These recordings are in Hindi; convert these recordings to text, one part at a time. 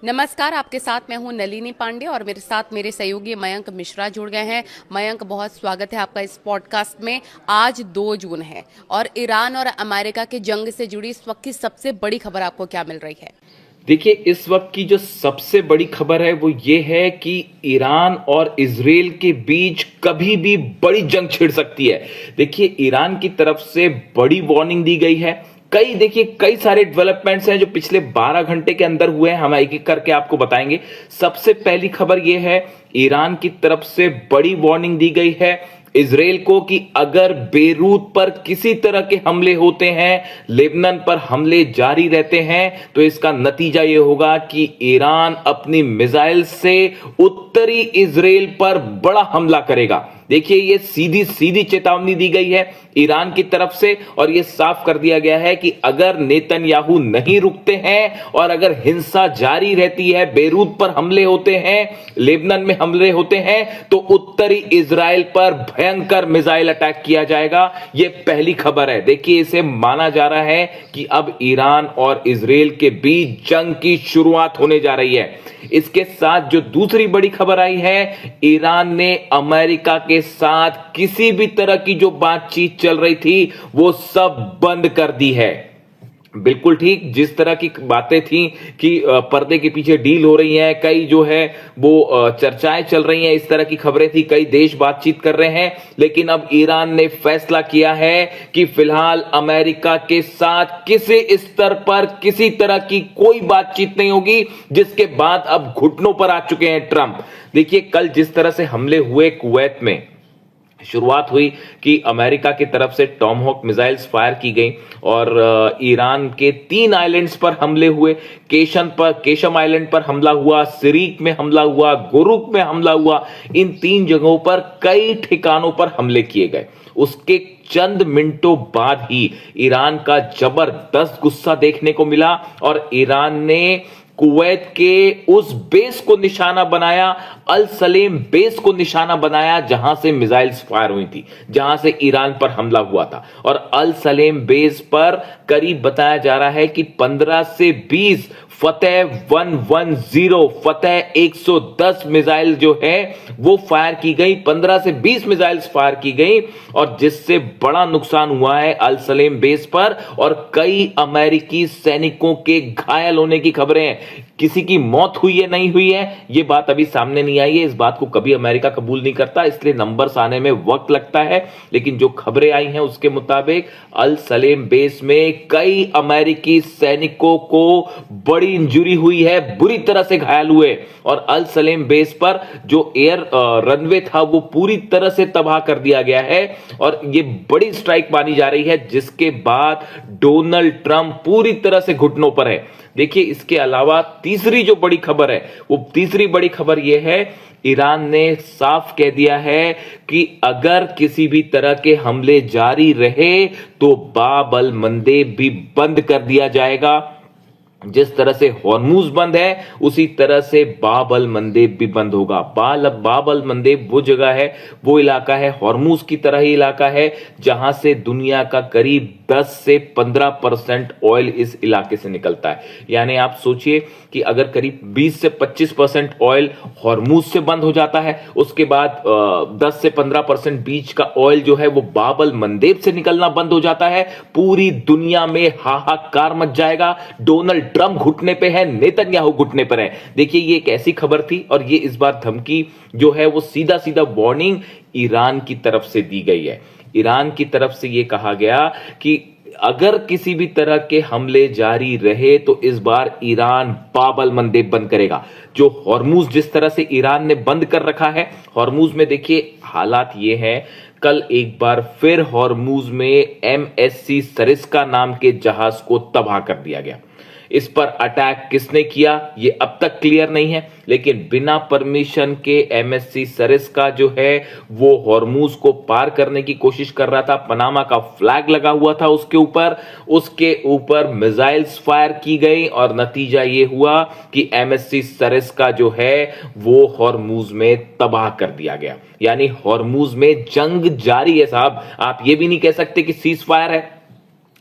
नमस्कार, आपके साथ मैं हूं नलिनी पांडे और मेरे साथ मेरे सहयोगी मयंक मिश्रा जुड़ गए हैं। मयंक, बहुत स्वागत है आपका इस पॉडकास्ट में। आज 2 जून है और ईरान और अमेरिका की जंग से जुड़ी इस वक्त की सबसे बड़ी खबर आपको क्या मिल रही है? देखिए, इस वक्त की जो सबसे बड़ी खबर है वो ये है कि ईरान और इजराइल के बीच कभी भी बड़ी जंग छिड़ सकती है। देखिए, ईरान की तरफ से बड़ी वार्निंग दी गई है। कई सारे डेवलपमेंट्स हैं जो पिछले 12 घंटे के अंदर हुए हैं। हम एक एक करके आपको बताएंगे। सबसे पहली खबर यह है, ईरान की तरफ से बड़ी वार्निंग दी गई है इजराइल को कि अगर बेरूत पर किसी तरह के हमले होते हैं, लेबनान पर हमले जारी रहते हैं, तो इसका नतीजा यह होगा कि ईरान अपनी मिसाइल से उत्तरी इजराइल पर बड़ा हमला करेगा। देखिए, ये सीधी सीधी चेतावनी दी गई है ईरान की तरफ से और यह साफ कर दिया गया है कि अगर नेतन्याहू नहीं रुकते हैं और अगर हिंसा जारी रहती है, बेरूत पर हमले होते हैं, लेबनान में हमले होते हैं, तो उत्तरी इजराइल पर भयंकर मिसाइल अटैक किया जाएगा। यह पहली खबर है। देखिए, इसे माना जा रहा है कि अब ईरान और इजराइल के बीच जंग की शुरुआत होने जा रही है। इसके साथ जो दूसरी बड़ी खबर आई है, ईरान ने अमेरिका के साथ किसी भी तरह की जो बातचीत चल रही थी वो सब बंद कर दी है। बिल्कुल ठीक, जिस तरह की बातें थी कि पर्दे के पीछे डील हो रही है, कई जो है वो चर्चाएं चल रही हैं, इस तरह की खबरें थी, कई देश बातचीत कर रहे हैं, लेकिन अब ईरान ने फैसला किया है कि फिलहाल अमेरिका के साथ किसी स्तर पर किसी तरह की कोई बातचीत नहीं होगी, जिसके बाद अब घुटनों पर आ चुके हैं ट्रंप। देखिए, कल जिस तरह से हमले हुए कुवैत में, शुरुआत हुई कि अमेरिका की तरफ से टॉमहॉक मिसाइल्स फायर की गई और ईरान के 3 आइलैंड्स पर हमले हुए। केशम आइलैंड पर हमला हुआ, सिरीक में हमला हुआ, गुरुक में हमला हुआ। इन 3 जगहों पर कई ठिकानों पर हमले किए गए। उसके चंद मिनटों बाद ही ईरान का जबरदस्त गुस्सा देखने को मिला और ईरान ने कुवैत के उस बेस को निशाना बनाया, अल सलेम बेस को निशाना बनाया, जहां से मिसाइल्स फायर हुई थी, जहां से ईरान पर हमला हुआ था। और अल सलेम बेस पर करीब बताया जा रहा है कि 15 से 20 फतेह 110, फतेह 110 मिसाइल जो है वो फायर की गई, 15 से 20 मिसाइल्स फायर की गई और जिससे बड़ा नुकसान हुआ है अल सलेम बेस पर और कई अमेरिकी सैनिकों के घायल होने की खबरें हैं। किसी की मौत हुई है नहीं हुई है ये बात अभी सामने नहीं आई है। इस बात को कभी अमेरिका कबूल नहीं करता, इसलिए नंबर्स आने में वक्त लगता है। लेकिन जो खबरें आई हैं उसके मुताबिक अल सलेम बेस में कई अमेरिकी सैनिकों को बड़ी इंजरी हुई है, बुरी तरह से घायल हुए और अल सलेम बेस पर जो एयर रनवे था वो पूरी तरह से तबाह कर दिया गया है और ये बड़ी स्ट्राइक मानी जा रही है, जिसके बाद डोनाल्ड ट्रंप पूरी तरह से घुटनों पर है। देखिए, इसके अलावा तीसरी जो बड़ी खबर है, वो तीसरी बड़ी खबर यह है, ईरान ने साफ कह दिया है कि अगर किसी भी तरह के हमले जारी रहे तो बाब अल मंदेब भी बंद कर दिया जाएगा। जिस तरह से हॉर्मूज बंद है उसी तरह से बाब अल मंदेब भी बंद होगा। बाब अल मंदेब वो जगह है, वो इलाका है, हॉर्मूज की तरह ही इलाका है, जहां से दुनिया का करीब 10 से 15% ऑयल इस इलाके से निकलता है। यानी आप सोचिए कि अगर करीब 20 से 25% ऑयल हॉर्मूज से बंद हो जाता है, उसके बाद 10 से 15% बीच का ऑयल जो है वो बाब अल मंदेब से निकलना बंद हो जाता है, पूरी दुनिया में हाहाकार मच जाएगा। डोनाल्ड ट्रंप घुटने पे है, नेतन्याहू घुटने पर है। देखिए, ये एक ऐसी खबर थी और ये इस बार धमकी जो है वो सीधा सीधा वार्निंग ईरान की तरफ से दी गई है। ईरान की तरफ से यह कहा गया कि अगर किसी भी तरह के हमले जारी रहे तो इस बार ईरान बाब अल मंदेब बंद करेगा। जो हॉर्मूज जिस तरह से ईरान ने बंद कर रखा है, हॉर्मूज में देखिए हालात ये हैं, कल एक बार फिर हॉर्मूज में MSC सरिस्का नाम के जहाज को तबाह कर दिया गया। इस पर अटैक किसने किया ये अब तक क्लियर नहीं है, लेकिन बिना परमिशन के MSC सरिस्का जो है वो हॉर्मूज को पार करने की कोशिश कर रहा था। पनामा का फ्लैग लगा हुआ था उसके ऊपर मिसाइल्स फायर की गई और नतीजा ये हुआ कि MSC सरिस्का जो है वो हॉर्मूज में तबाह कर दिया गया। यानी हॉर्मूज में जंग जारी है साहब। आप ये भी नहीं कह सकते कि सीज फायर है।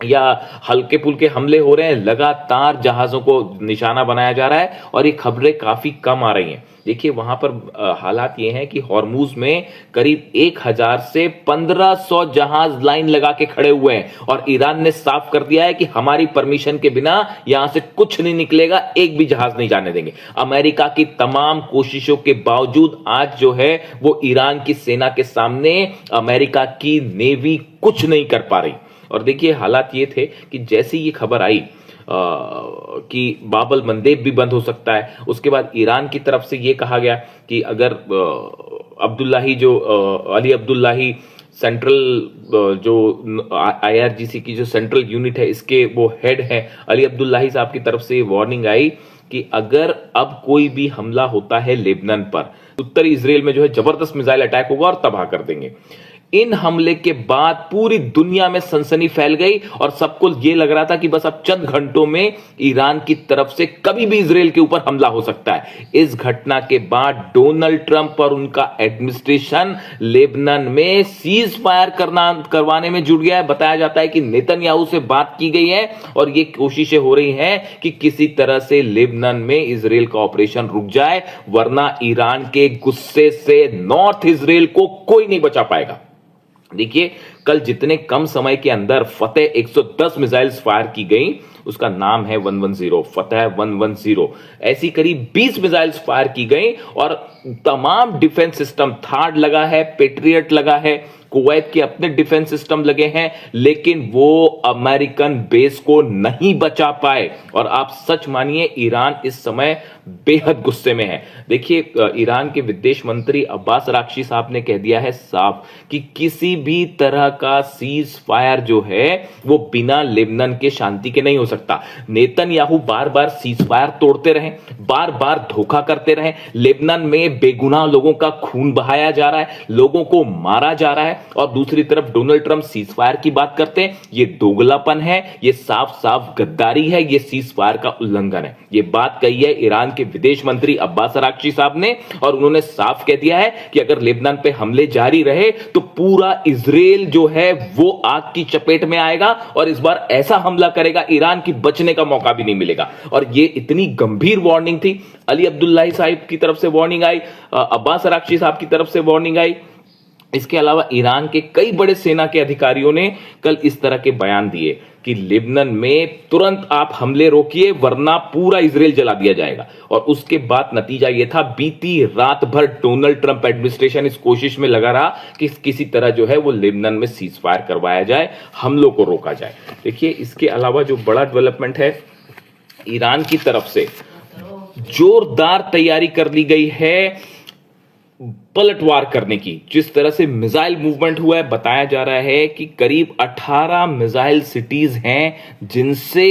या हल्के फुल्के हमले हो रहे हैं, लगातार जहाजों को निशाना बनाया जा रहा है और ये खबरें काफी कम आ रही हैं। देखिए वहां पर हालात ये हैं कि हॉर्मूज में करीब 1000 से 1500 जहाज लाइन लगा के खड़े हुए हैं और ईरान ने साफ कर दिया है कि हमारी परमिशन के बिना यहां से कुछ नहीं निकलेगा, एक भी जहाज नहीं जाने देंगे। अमेरिका की तमाम कोशिशों के बावजूद आज जो है वो ईरान की सेना के सामने अमेरिका की नेवी कुछ नहीं कर पा रही। और देखिए हालात ये थे कि जैसे ये खबर आई कि बाबल मंदेब भी बंद हो सकता है, उसके बाद ईरान की तरफ से ये कहा गया कि अगर अब्दुल्लाही जो अली अब्दुल्लाही सेंट्रल जो आईआरजीसी की जो सेंट्रल यूनिट है इसके वो हेड है, अली अब्दुल्लाही साहब की तरफ से वार्निंग आई कि अगर अब कोई भी हमला होता है लेबनान पर, उत्तरी इजराइल में जो है जबरदस्त मिसाइल अटैक होगा और तबाह कर देंगे। इन हमले के बाद पूरी दुनिया में सनसनी फैल गई और सबको यह लग रहा था कि बस अब चंद घंटों में ईरान की तरफ से कभी भी इजराइल के ऊपर हमला हो सकता है। इस घटना के बाद डोनाल्ड ट्रंप और उनका एडमिनिस्ट्रेशन लेबनान में सीज फायर करवाने में जुट गया है। बताया जाता है कि नेतन्याहू से बात की गई है और ये कोशिशें हो रही हैं कि किसी तरह से लेबनान में इजराइल का ऑपरेशन रुक जाए, वरना ईरान के गुस्से से नॉर्थ इजराइल को कोई नहीं बचा पाएगा। देखिए कल जितने कम समय के अंदर फतेह 110 मिसाइल्स फायर की गई, उसका नाम है 110, फतेह 110। ऐसी करीब 20 मिसाइल्स फायर की गई और तमाम डिफेंस सिस्टम, थार्ड लगा है, पेट्रियट लगा है, कुवैत के अपने डिफेंस सिस्टम लगे हैं, लेकिन वो अमेरिकन बेस को नहीं बचा पाए। और आप सच मानिए ईरान इस समय बेहद गुस्से में है। देखिए ईरान के विदेश मंत्री अब्बास अराक्ची साहब ने कह दिया है साफ कि किसी भी तरह का सीज फायर जो है वो बिना लेबनान के शांति के नहीं हो सकता। नेतन्याहू बार बार सीज फायर तोड़ते रहे, बार बार धोखा करते रहे, लेबनान में बेगुनाह लोगों का खून बहाया जा रहा है, लोगों को मारा जा रहा है, और दूसरी तरफ डोनाल्ड ट्रंप सीज फायर की बात करते हैं। ये दोगलापन है, ये साफ साफ गद्दारी है, ये सीज फायर का उल्लंघन है। ये बात कही है ईरान के विदेश मंत्री अब्बास अराक्ची साहब ने और उन्होंने साफ कह दिया है कि अगर लेबनान पे हमले जारी रहे तो पूरा इजराइल जो है वो आग की चपेट में आएगा और इस बार ऐसा हमला करेगा ईरान की बचने का मौका भी नहीं मिलेगा। और ये इतनी गंभीर वार्निंग थी। अली अब्दुल्लाही साहब की तरफ से वार्निंग आई, अब्बास अराक्ची साहब की तरफ से वार्निंग आई। इसके अलावा ईरान के कई बड़े सेना के अधिकारियों ने कल इस तरह के बयान दिए कि लेबनान में तुरंत आप हमले रोकिए वरना पूरा इजराइल जला दिया जाएगा। और उसके बाद नतीजा यह था, बीती रात भर डोनाल्ड ट्रंप एडमिनिस्ट्रेशन इस कोशिश में लगा रहा कि किसी तरह जो है वो लेबनान में सीज फायर करवाया जाए, हमलों को रोका जाए। देखिए इसके अलावा जो बड़ा डेवलपमेंट है, ईरान की तरफ से जोरदार तैयारी कर ली गई है पलटवार करने की। जिस तरह से मिसाइल मूवमेंट हुआ है, बताया जा रहा है कि करीब 18 मिसाइल सिटीज हैं जिनसे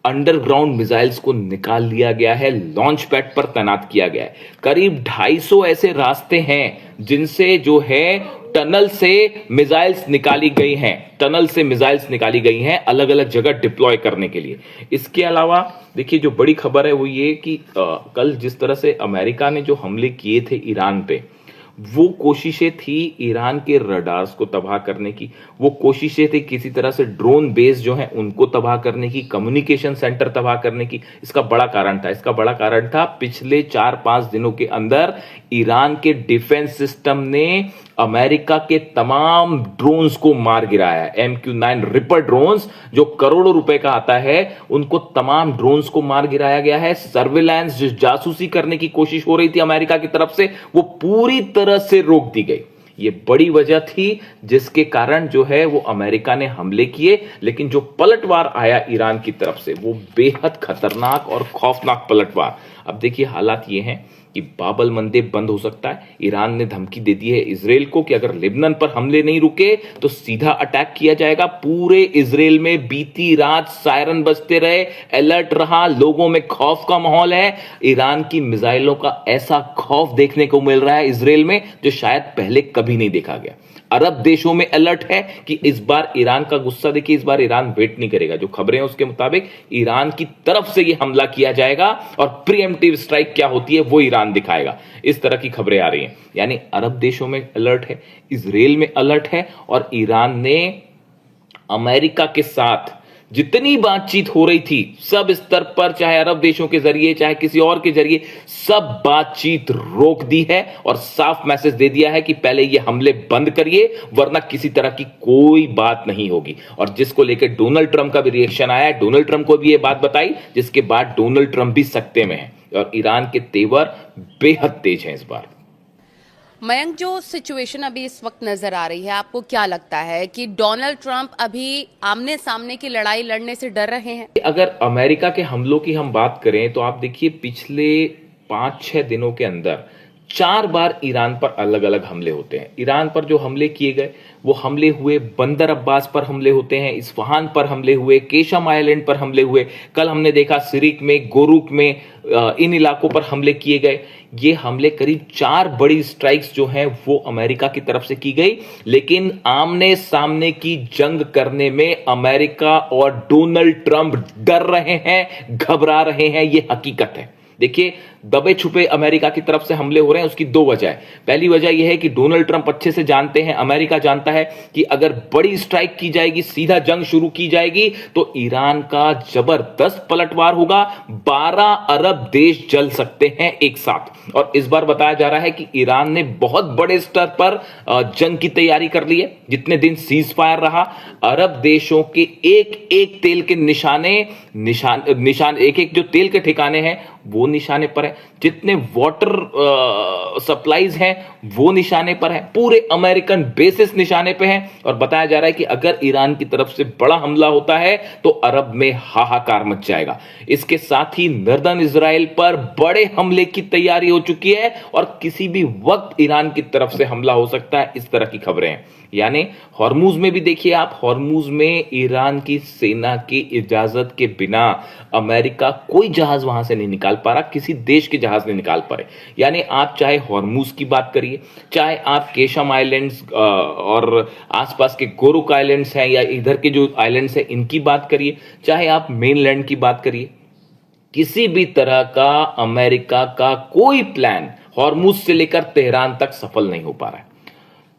अंडरग्राउंड मिसाइल्स को निकाल लिया गया है, लॉन्च पैड पर तैनात किया गया है। करीब 250 ऐसे रास्ते हैं जिनसे जो है टनल से मिसाइल्स निकाली गई हैं, टनल से मिसाइल्स निकाली गई हैं अलग अलग जगह डिप्लॉय करने के लिए। इसके अलावा देखिए जो बड़ी खबर है वो ये कि कल जिस तरह से अमेरिका ने जो हमले किए थे ईरान पे, वो कोशिशें थी ईरान के रडार्स को तबाह करने की, वो कोशिशें थी किसी तरह से ड्रोन बेस जो है उनको तबाह करने की, कम्युनिकेशन सेंटर तबाह करने की। इसका बड़ा कारण था पिछले 4-5 दिनों के अंदर ईरान के डिफेंस सिस्टम ने अमेरिका के तमाम ड्रोन्स को मार गिराया है। MQ-9 रिपर ड्रोन्स जो करोड़ों रुपए का आता है, उनको तमाम ड्रोन्स को मार गिराया गया है। सर्विलांस जो जासूसी करने की कोशिश हो रही थी अमेरिका की तरफ से, वो पूरी तरह से रोक दी गई। ये बड़ी वजह थी जिसके कारण जो है वो अमेरिका ने हमले किए, लेकिन जो पलटवार आया ईरान की तरफ से वो बेहद खतरनाक और खौफनाक पलटवार। अब देखिए हालात ये हैं कि बाबल मंदेब बंद हो सकता है। ईरान ने धमकी दे दी है इजराइल को कि अगर लेबनान पर हमले नहीं रुके तो सीधा अटैक किया जाएगा। पूरे इजराइल में बीती रात सायरन बजते रहे, अलर्ट रहा, लोगों में खौफ का माहौल है। ईरान की मिसाइलों का ऐसा खौफ देखने को मिल रहा है इजराइल में जो शायद पहले कभी नहीं देखा गया। अरब देशों में अलर्ट है कि इस बार ईरान का गुस्सा देखिए, इस बार ईरान वेट नहीं करेगा। जो खबरें हैं उसके मुताबिक ईरान की तरफ से यह हमला किया जाएगा और प्रीएम्प्टिव स्ट्राइक क्या होती है वो ईरान दिखाएगा। इस तरह की खबरें आ रही हैं। यानी अरब देशों में अलर्ट है, इजराइल में अलर्ट है और ईरान ने अमेरिका के साथ जितनी बातचीत हो रही थी सब स्तर पर, चाहे अरब देशों के जरिए चाहे किसी और के जरिए, सब बातचीत रोक दी है और साफ मैसेज दे दिया है कि पहले ये हमले बंद करिए वरना किसी तरह की कोई बात नहीं होगी। और जिसको लेकर डोनाल्ड ट्रंप का भी रिएक्शन आया है, डोनाल्ड ट्रंप को भी ये बात बताई, जिसके बाद डोनाल्ड ट्रंप भी सकते में है और ईरान के तेवर बेहद तेज हैं इस बार। मयंक, जो सिचुएशन अभी इस वक्त नजर आ रही है, आपको क्या लगता है कि डोनाल्ड ट्रंप अभी आमने सामने की लड़ाई लड़ने से डर रहे हैं? अगर अमेरिका के हमलों की हम बात करें तो आप देखिए पिछले 5-6 दिनों के अंदर 4 बार ईरान पर अलग अलग हमले होते हैं। ईरान पर जो हमले किए गए वो हमले हुए बंदर अब्बास पर हमले होते हैं, इस्फहान पर हमले हुए, केशम आइलैंड पर हमले हुए, कल हमने देखा सिरिक में, गोरुक में, इन इलाकों पर हमले किए गए। ये हमले करीब 4 बड़ी स्ट्राइक्स जो हैं वो अमेरिका की तरफ से की गई, लेकिन आमने सामने की जंग करने में अमेरिका और डोनाल्ड ट्रंप डर रहे हैं, घबरा रहे हैं, ये हकीकत है। देखिए, दबे छुपे अमेरिका की तरफ से हमले हो रहे हैं, उसकी 2 वजह है। पहली वजह यह है कि डोनाल्ड ट्रंप अच्छे से जानते हैं, अमेरिका जानता है कि अगर बड़ी स्ट्राइक की जाएगी, सीधा जंग शुरू की जाएगी तो ईरान का जबरदस्त पलटवार होगा, 12 अरब देश जल सकते हैं एक साथ। और इस बार बताया जा रहा है कि ईरान ने बहुत बड़े स्तर पर जंग की तैयारी कर ली है। जितने दिन सीज फायर रहा, अरब देशों के एक एक तेल के निशान एक एक जो तेल के ठिकाने हैं वो निशाने पर है, जितने वाटर सप्लाईज हैं वो निशाने पर है, पूरे अमेरिकन बेसिस निशाने पे हैं। और बताया जा रहा है कि अगर ईरान की तरफ से बड़ा हमला होता है तो अरब में हाहाकार मच जाएगा। इसके साथ ही नॉर्दर्न इजराइल पर बड़े हमले की तैयारी हो चुकी है और किसी भी वक्त ईरान की तरफ से हमला हो सकता है, इस तरह की खबरें हैं। यानी हॉर्मुज में भी देखिए आप, हॉर्मुज में ईरान की सेना की इजाजत के बिना अमेरिका कोई जहाज वहां से नहीं निकाल पा रहा, किसी देश के जहाज नहीं निकाल पा रहे। यानी आप चाहे हॉर्मुज की बात करिए, चाहे आप केशम आइलैंड्स और आसपास के गोरुक आइलैंड्स हैं या इधर के जो आइलैंड्स हैं इनकी बात करिए, चाहे आप मेनलैंड की बात करिए, किसी भी तरह का अमेरिका का कोई प्लान हॉर्मुज से लेकर तेहरान तक सफल नहीं हो पा रहा है।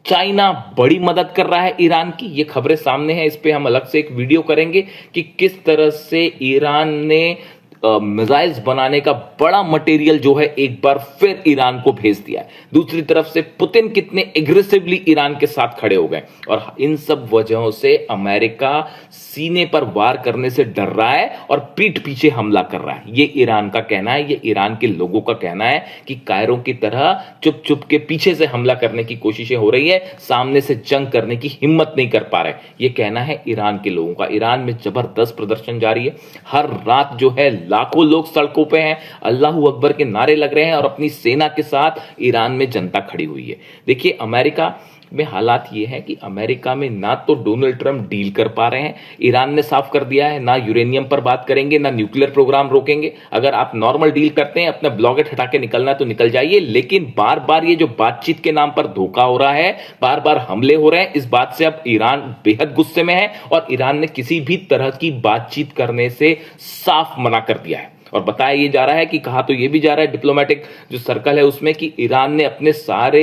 चाइना बड़ी मदद कर रहा है ईरान की, ये खबरें सामने हैं, इस पे हम अलग से एक वीडियो करेंगे कि किस तरह से ईरान ने मिसाइल्स बनाने का बड़ा मटेरियल जो है एक बार फिर ईरान को भेज दिया है। दूसरी तरफ से पुतिन कितने एग्रेसिवली ईरान के साथ खड़े हो गए और इन सब वजहों से अमेरिका सीने पर वार करने से डर रहा है और पीठ पीछे हमला कर रहा है। ये ईरान का कहना है, ये ईरान के लोगों का कहना है कि कायरों की तरह चुप चुप के पीछे से हमला करने की कोशिशें हो रही है, सामने से जंग करने की हिम्मत नहीं कर पा रहे। ये कहना है ईरान के लोगों का। ईरान में जबरदस्त प्रदर्शन जारी है, हर रात जो है लाखों लोग सड़कों पे हैं, अल्लाहू अकबर के नारे लग रहे हैं और अपनी सेना के साथ ईरान में जनता खड़ी हुई है। देखिए, अमेरिका में हालात ये है कि अमेरिका में ना तो डोनाल्ड ट्रंप डील कर पा रहे हैं, ईरान ने साफ कर दिया है ना यूरेनियम पर बात करेंगे ना न्यूक्लियर प्रोग्राम रोकेंगे। अगर आप नॉर्मल डील करते हैं, अपना ब्लॉकेट हटा के निकलना तो निकल जाइए, लेकिन बार बार ये जो बातचीत के नाम पर धोखा हो रहा है, बार बार हमले हो रहे हैं, इस बात से अब ईरान बेहद गुस्से में है और ईरान ने किसी भी तरह की बातचीत करने से साफ मना कर दिया है। और बताया ये जा रहा है कि कहा तो ये भी जा रहा है डिप्लोमेटिक जो सर्कल है उसमें कि ईरान ने अपने सारे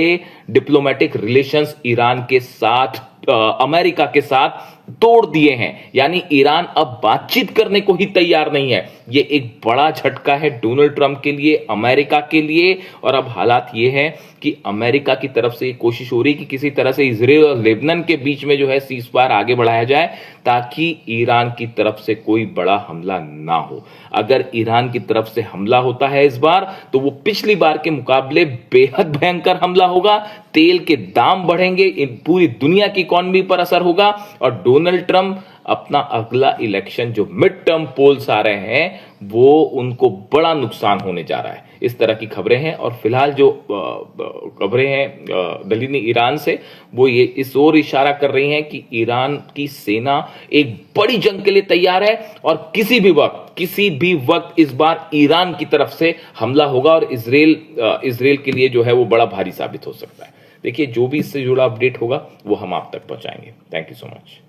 डिप्लोमेटिक रिलेशंस ईरान के साथ, अमेरिका के साथ तोड़ दिए हैं। यानी ईरान अब बातचीत करने को ही तैयार नहीं है। ये एक बड़ा झटका है डोनाल्ड ट्रंप के लिए, अमेरिका के लिए। और अब हालात ये है कि अमेरिका की तरफ से कोशिश हो रही है कि किसी तरह से इजराइल और लेबनान के बीच में जो है सीज फायर आगे बढ़ाया जाए ताकि ईरान की तरफ से कोई बड़ा हमला ना हो। अगर ईरान की तरफ से हमला होता है इस बार तो वो पिछली बार के मुकाबले बेहद भयंकर हमला होगा, तेल के दाम बढ़ेंगे, पूरी दुनिया की इकॉनमी पर असर होगा और डोनाल्ड ट्रंप अपना अगला इलेक्शन जो मिड टर्म पोल्स आ रहे हैं वो उनको बड़ा नुकसान होने जा रहा है। इस तरह की खबरें हैं और फिलहाल जो खबरें हैं दलीनी ईरान से वो ये इस ओर इशारा कर रही हैं कि ईरान की सेना एक बड़ी जंग के लिए तैयार है और किसी भी वक्त इस बार ईरान की तरफ से हमला होगा और इजराइल के लिए जो है वो बड़ा भारी साबित हो सकता है। देखिए, जो भी इससे जुड़ा अपडेट होगा वो हम आप तक पहुंचाएंगे। Thank you so much.